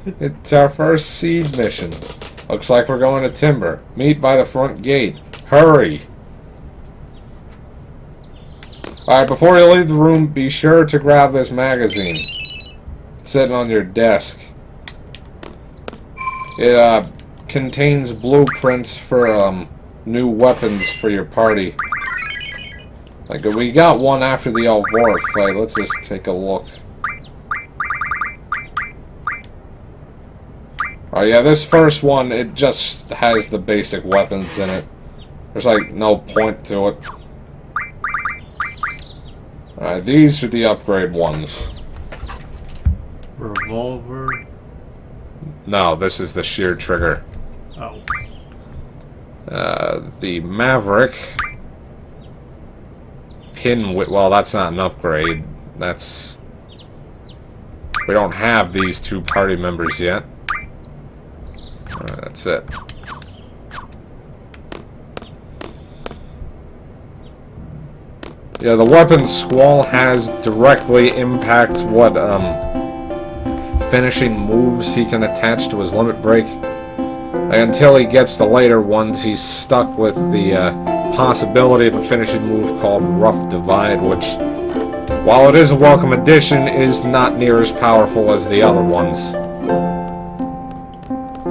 It's our first Seed mission. Looks like we're going to Timber. Meet by the front gate. Hurry! Alright, before you leave the room, be sure to grab this magazine. It's sitting on your desk. It, contains blueprints for, new weapons for your party. Like, we got one after the Elvoret fight. Let's just take a look. Oh yeah, this first one, it just has the basic weapons in it. There's like no point to it. Alright, these are the upgrade ones. Revolver. No, this is the shear trigger. Oh. The Maverick. Well, that's not an upgrade. That's... We don't have these two party members yet. Alright, that's it. Yeah, the weapon Squall has directly impacts what, finishing moves he can attach to his limit break. Until he gets the later ones, he's stuck with the, possibility of a finishing move called Rough Divide, which, while it is a welcome addition, is not near as powerful as the other ones.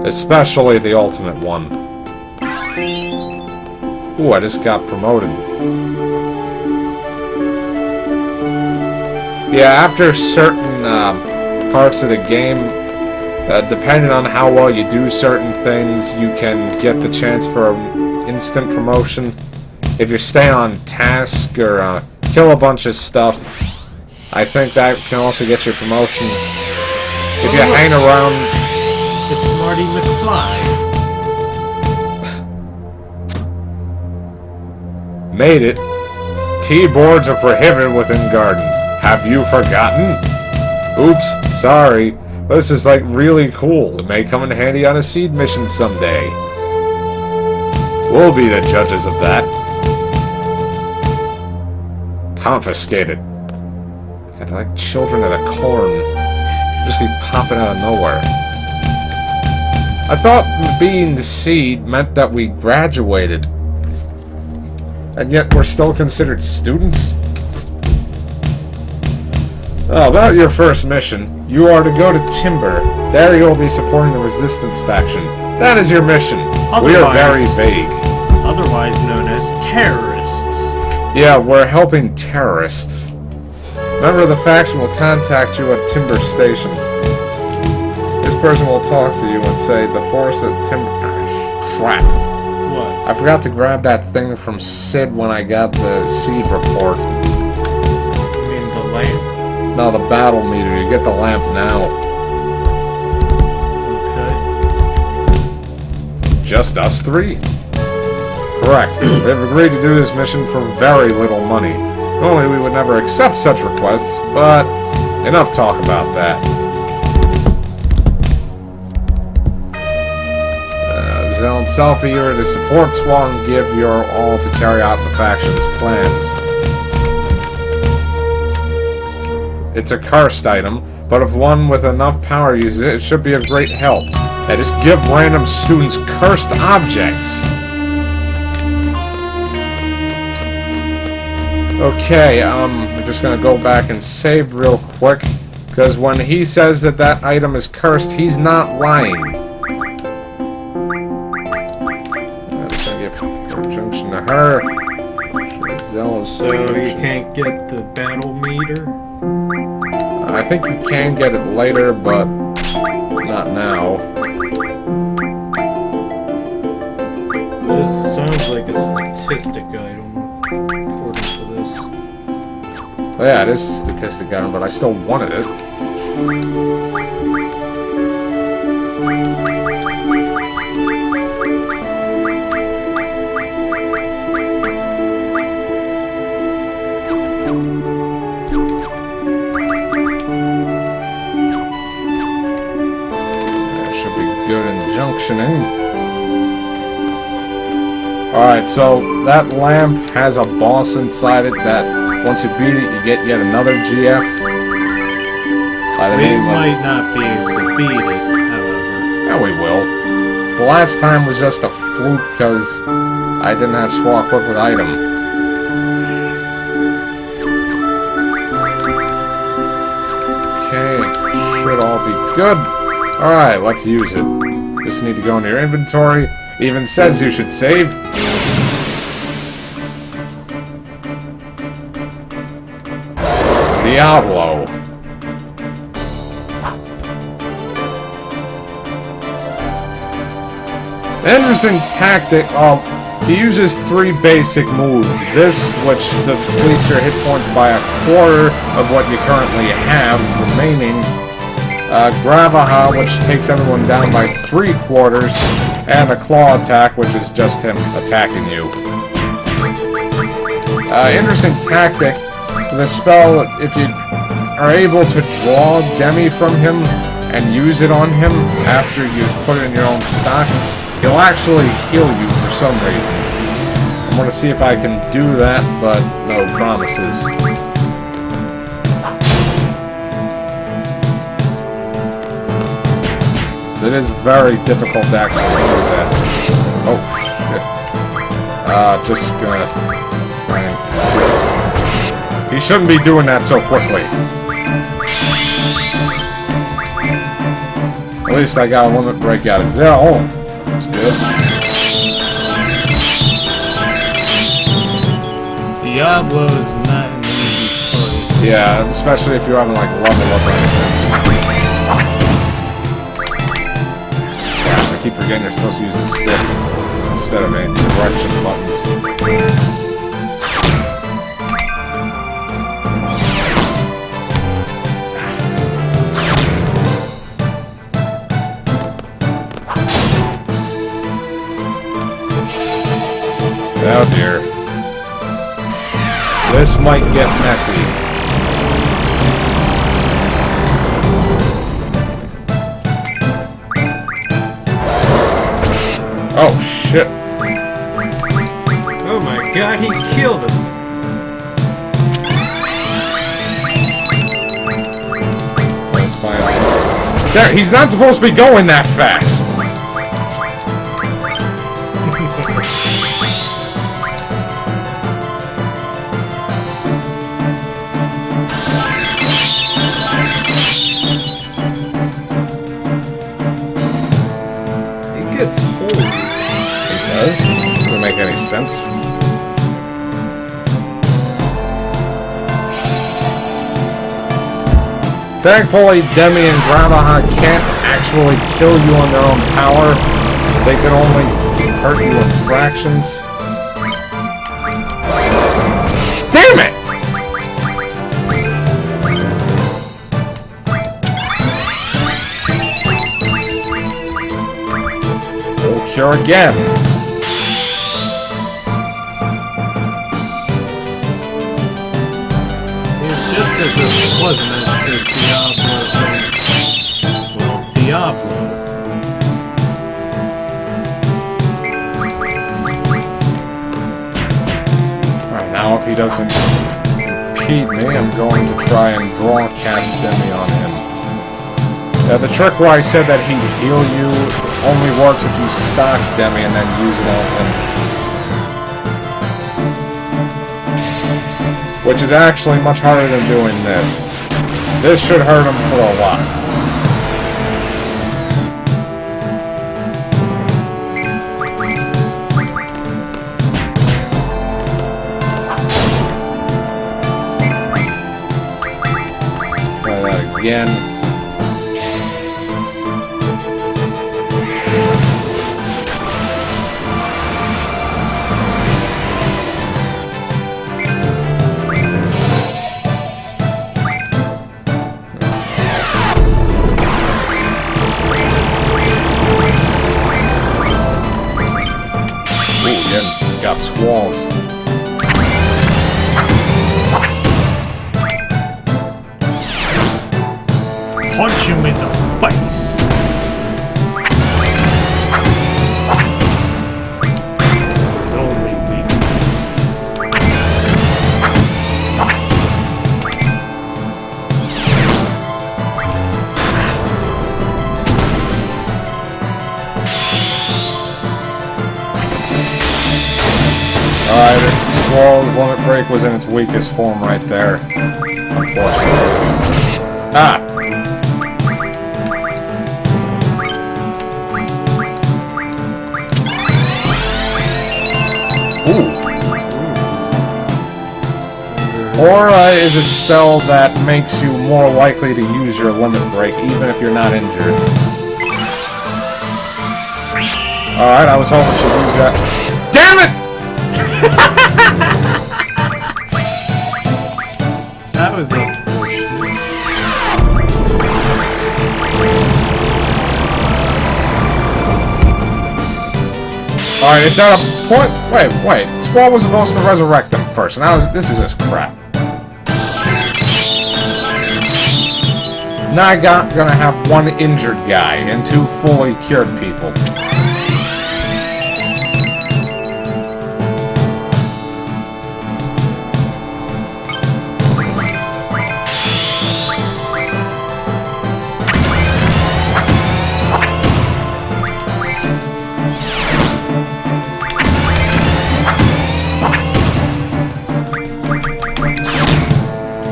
Especially the ultimate one. Ooh, I just got promoted. Yeah, after certain parts of the game, depending on how well you do certain things, you can get the chance for an instant promotion. If you stay on task or kill a bunch of stuff, I think that can also get your promotion. If you hang around... It's Marty McFly. Made it. T-boards are prohibited within garden. Have you forgotten? Oops, sorry. This is like really cool. It may come in handy on a Seed mission someday. We'll be the judges of that. Confiscated. God, they're like children of the corn. Just keep popping out of nowhere. I thought being the Seed meant that we graduated. And yet we're still considered students? Oh, about your first mission, you are to go to Timber. There you'll be supporting the Resistance faction. That is your mission. We are very vague. Otherwise known as terrorists. Yeah, we're helping terrorists. Member of the faction will contact you at Timber Station. This person will talk to you and say, the force at Timber... Crap. What? I forgot to grab that thing from Sid when I got the Seed report. You mean the lamp? No, the battle meter. You get the lamp now. Okay. Just us three? Correct. We have agreed to do this mission for very little money. Normally we would never accept such requests, but enough talk about that. Zell and Selfie, you are to support Squall and give your all to carry out the faction's plans. It's a cursed item, but if one with enough power uses it, it should be of great help. And just give random students cursed objects. Okay, we're just gonna go back and save real quick, because when he says that that item is cursed, he's not lying. Let's give junction to her. So you can't get the battle meter? I think you can get it later, but not now. statistic item, according to this. Oh, yeah, it is a statistic item, but I still wanted it. That should be good in junctioning. Alright, so that lamp has a boss inside it that once you beat it, you get yet another GF. By the We name of... might not be able to beat it, however. Yeah, we will. The last time was just a fluke because I didn't have swap equipped with item. Okay, should all be good. Alright, let's use it. Just need to go into your inventory. Even says you should save. Diablo. Interesting tactic. He uses 3 basic moves. This, which depletes your hit points by a quarter of what you currently have remaining. Gravaha, which takes everyone down by 3/4. And a claw attack, which is just him attacking you. Interesting tactic. The spell, if you are able to draw Demi from him and use it on him after you've put it in your own stock, he'll actually heal you for some reason. I'm going to see if I can do that, but no promises. It is very difficult to actually do that. Oh, shit. Just gonna try and... He shouldn't be doing that so quickly. At least I got a limit break out of 0. That's good. Diablo is not an easy fight. Yeah, especially if you haven't, like, level up or anything. I keep forgetting you're supposed to use the stick instead of any direction buttons. Oh dear. This might get messy. Oh, shit. Oh my god, he killed him! There, he's not supposed to be going that fast! He gets holy. Doesn't make any sense. Thankfully, Demi and Gravaha can't actually kill you on their own power. They can only hurt you in fractions. Damn it! We'll cure again. Just as it wasn't as good Diablo. Alright, now if he doesn't impede me, I'm going to try and draw cast Demi on him. The trick where I said that he'd heal you only works if you stock Demi and then use it on him. Which is actually much harder than doing this. This should hurt him for a lot. Try that again. got squalls. Punch him in the face. It's his only weakness. Alright, Squall's Limit Break was in its weakest form right there. Unfortunately. Ah! Ooh. Aura is a spell that makes you more likely to use your Limit Break, even if you're not injured. Alright, I was hoping she'd use that. Damn it! That was unfortunate. Alright, it's at a point. Wait. Squall was supposed to resurrect them first, and this is just crap. Now gonna have one injured guy and two fully cured people.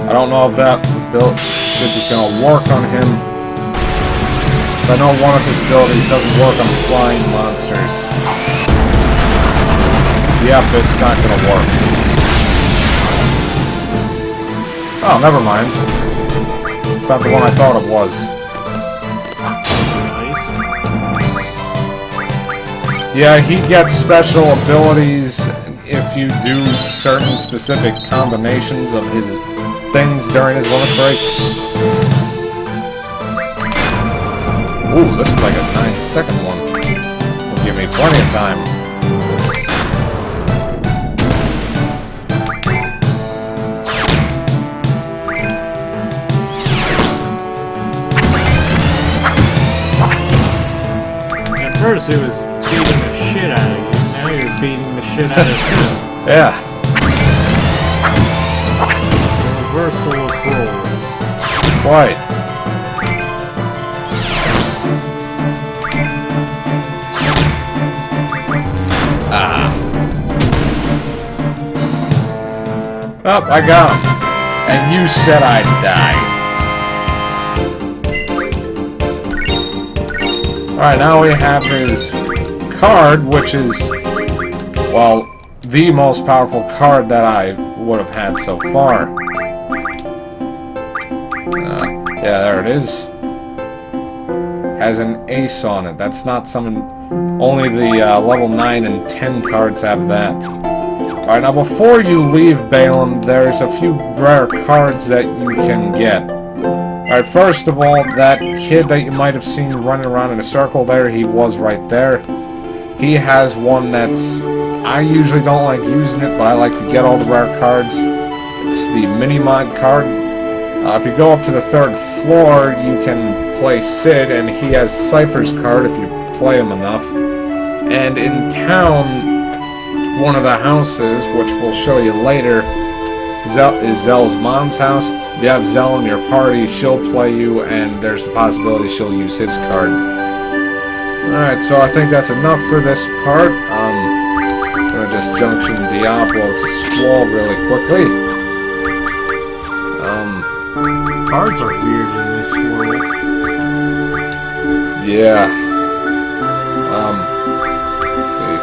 I don't know if this is going to work on him. I know one of his abilities doesn't work on flying monsters. Yep, it's not going to work. Oh, never mind. It's not the one I thought it was. Nice. Yeah, he gets special abilities if you do certain specific combinations of his things during his limit break. Ooh, this is like a 9-second one. Will give me plenty of time. At first it was beating the shit out of you, now you're beating the shit out of him. Yeah. Reversal of roles. Quite. Ah. Oh, I got him. And you said I'd die. Alright, now we have his card, which is, well, the most powerful card that I would have had so far. Yeah, there it is. Has an ace on it. That's not something... Only the level 9 and 10 cards have that. Alright, now before you leave Balaam, there's a few rare cards that you can get. Alright, first of all, that kid that you might have seen running around in a circle there, he was right there. He has one that's... I usually don't like using it, but I like to get all the rare cards. It's the mini-mod card. If you go up to the 3rd floor, you can play Sid, and he has Cypher's card if you play him enough. And in town, one of the houses, which we'll show you later, is Zell's mom's house. If you have Zell in your party, she'll play you, and there's the possibility she'll use his card. Alright, so I think that's enough for this part. I'm gonna just junction Diablo to Squall really quickly. Cards are weird in this world. Yeah. Let's see.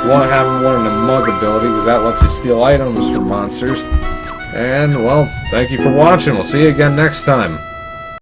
You want to have one in the mug ability, because that lets you steal items from monsters. And, well, thank you for watching. We'll see you again next time.